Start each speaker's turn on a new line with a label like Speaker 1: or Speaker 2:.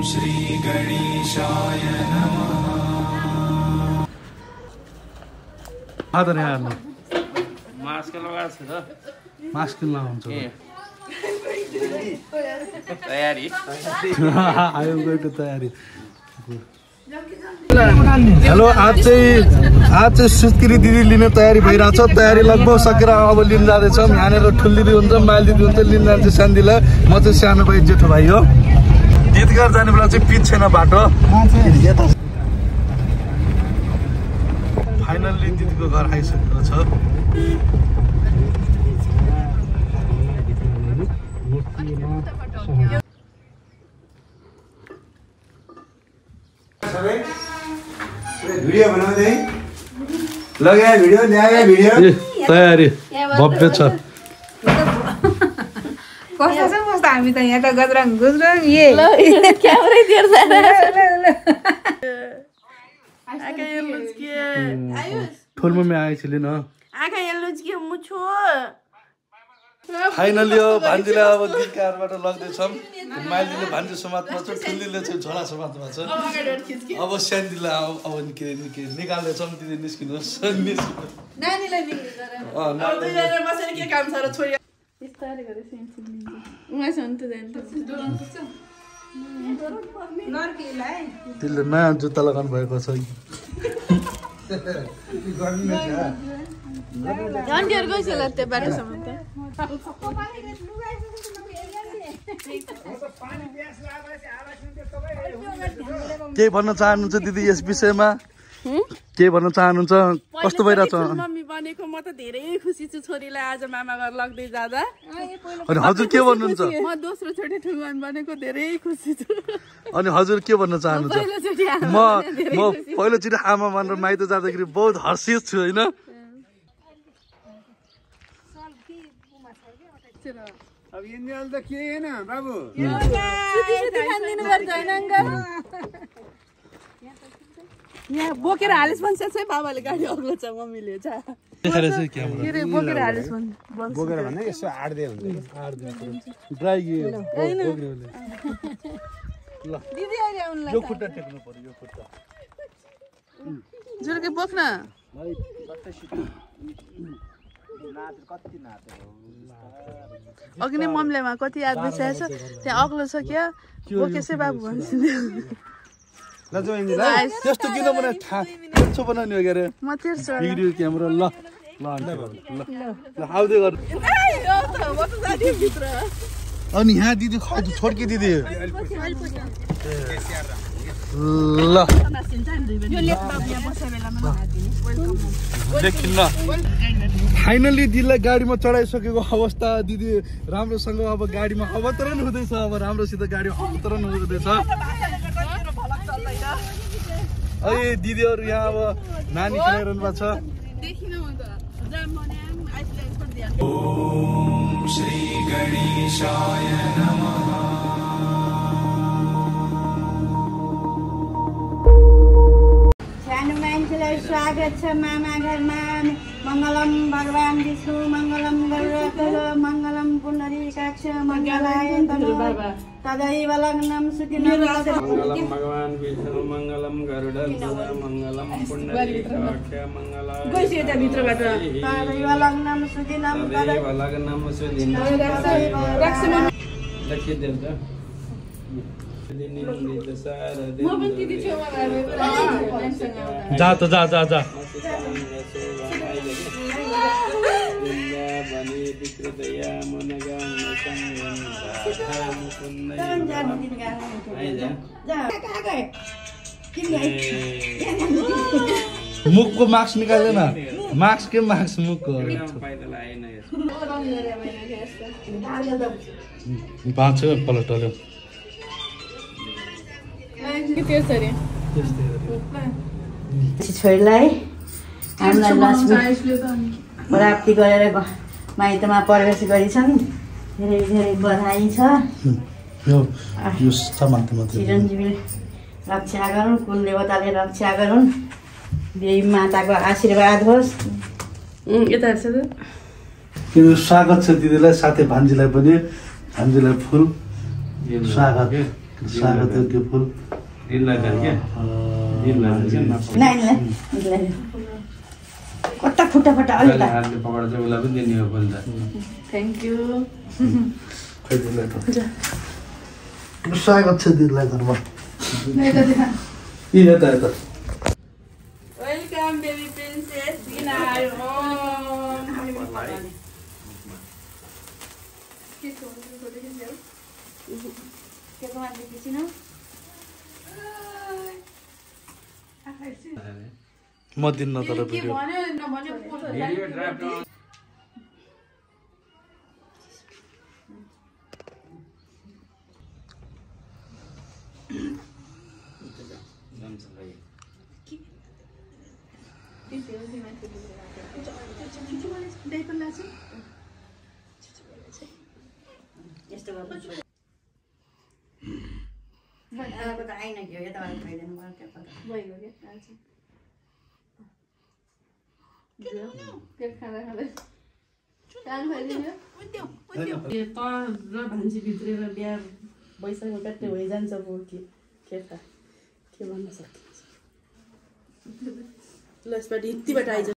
Speaker 1: श्री गणेशाय नमः।
Speaker 2: आदर यहाँ
Speaker 3: मास्क लगाएको छु त
Speaker 2: मास्क लगाउँछ
Speaker 3: तयारी
Speaker 2: आयो गएको तयारी हेलो आज चाहिँ सुत्केरी दिदी लिने तयारी भइरहेछ तयारी लगभग सकेर अब लिन जाँदैछौँ यहाँनिर ठुल दिदी हुन्छ माइल दिदी हुन्छ लिन जान्छ सानो दिदीलाई म चाहिँ सानो भाइ जेठो भाइ हो गीतगार जाने बेला चाहिँ पिच छैन बाटो फाइनल्ली दिदीको घर आइसकेको छ
Speaker 4: भिडियो बनाउँदै लगाए भिडियो ल्याए भिडियो
Speaker 2: तयारी भव्य छ
Speaker 5: कस्तो छ कस्तो हामी त यहाँ त गजरङ गुजरङ ये
Speaker 6: क्यामेरै तिर्छ
Speaker 5: आका ये लुचके आयुष
Speaker 2: ठुल मम्मी आएछिले न
Speaker 5: आका ये लुचके मुछु
Speaker 2: फाइनली हो भान्जीलाई अब गीत कारबाट लग्दैछौँ माइलीले भान्जी समाजमा छ ठुलीले चाहिँ झोला समाजमा छ अब स्यान्डीलाई अब निकाल्दैछौँ दिदी निस्किनुहोस्
Speaker 5: नानीलाई बसेर के काम छ र छोरी बिस्तारै गरे सेन्सिङ उहाँ छ नि त जान्छ नर्कीलाई
Speaker 2: त्यसले नयाँ जुत्ता लगाउनु भएको छ
Speaker 5: झन्डीहरु गइसक्यो त्यो बाटोसम्म त
Speaker 2: के भन्न चाहनुहुन्छ दिदी यस विषयमा के भन्न चाहनुहुन्छ कस्तो भइरहेछ
Speaker 5: मम्मी बनेको म त धेरै खुसी छु छोरीलाई आज मामा घर लग्दै जाँदा
Speaker 2: अनि हजुर के भन्नुहुन्छ
Speaker 5: म दोस्रो चोटि ठुङ्गान बनेको धेरै खुसी छु
Speaker 2: अनि हजुर के भन्न चाहनुहुन्छ म पहिलोचोटि आमा मानेर माइत जाँदाखेरि बहुत हर्षित छु होइन
Speaker 4: अब इन्जेल त के हैन बाबु
Speaker 5: यहाँ बोकेर हालिस भन्छ चाहिँ बाबाले गाडी अग्लो छ मम्मीले चाहिँ बोकेर हालिस भन्छ
Speaker 4: बोकेर भन्दा यसो आड्दै हुन्छ
Speaker 5: दिदी अहिले आउनुलाई
Speaker 2: यो खुट्टा टेक्नु पर्यो यो खुट्टा
Speaker 5: जुर्के बोक्न अघि नै मम्मीले कति याद बसिरहेको छ त्यहाँ अग्लो छ क्या बोकेसै बाबु भन्छु
Speaker 2: त्यस्तो किन बनाए त्यस्तो बनाउने हो के अरे
Speaker 5: म तिर्छु
Speaker 2: भिडियो क्यामेरा ल आउँदै गर अनि यहाँ दिदी छोड्के दिदी ल फाइनली दिदीलाई गाडीमा चढाइसकेको अवस्था दिदी राम्रोसँग अब गाडीमा अवतरण हुँदैछ अब राम्रोसित गाडीमा अवतरण हुँदैछ अहिले दिदीहरू यहाँ अब नानी खेलाइरहनु भएको छ
Speaker 1: ओम श्री गणेशाय नमः।
Speaker 6: सानो मान्छेलाई स्वागत छ मामा घरमा मङ्गलम भगवान विष्णु मङ्गलम गरुडध्वज मङ्गलम पुण्डरीकाक्ष मङ्गलाय तदैव लग्नं सुखिनं
Speaker 3: मङ्गलम भगवान विष्णु मङ्गलम गरुडध्वज मङ्गलम पुण्डरीकाक्ष मङ्गलाय
Speaker 6: तदैव लग्नं सुखिनं
Speaker 3: तदैव लग्नं सुखिनं लक्ष्मीदेव
Speaker 2: जा त जा जा जा मुखको मास्क निकाल्दैन मास्क के मास्क मुखको पाँच पलटल्यो
Speaker 6: छोरीलाई हामीलाई लक्ष्मी प्राप्ति गरेर माइतमा प्रवेश गरिछन् धेरै धेरै बधाई छ चिरञ्जीवी रक्षा गरून् कुल देवताले रक्षा गरून् देवी माताको आशीर्वाद होस्
Speaker 2: स्वागत छ दिदीलाई साथै भान्जीलाई पनि भान्जीलाई फुल स्वागत स्वागत फुल
Speaker 6: कता फुटा फुटा अलि
Speaker 3: हातले पकडेर चाहिँ उसलाई पनि दिने हो पहिला
Speaker 5: थ्याङ्क यू
Speaker 2: स्वागत छ दिदीलाई घरमा
Speaker 5: वेलकम बेबी प्रिन्सेस दिन आयो
Speaker 2: म दिन्न तर भिडियो
Speaker 3: भिडियो ड्राफ्ट
Speaker 6: यस्तो गर्नु आएको त आइन कि यताबाट खाइदिनु पर्छ
Speaker 5: भइगयो क्या खाँदा खाँदै त र भान्जी भित्रेर बिहा भइसक्यो कति भइजान्छ पो के भन्न सक्छ ल यसबाट यतिबाट आइज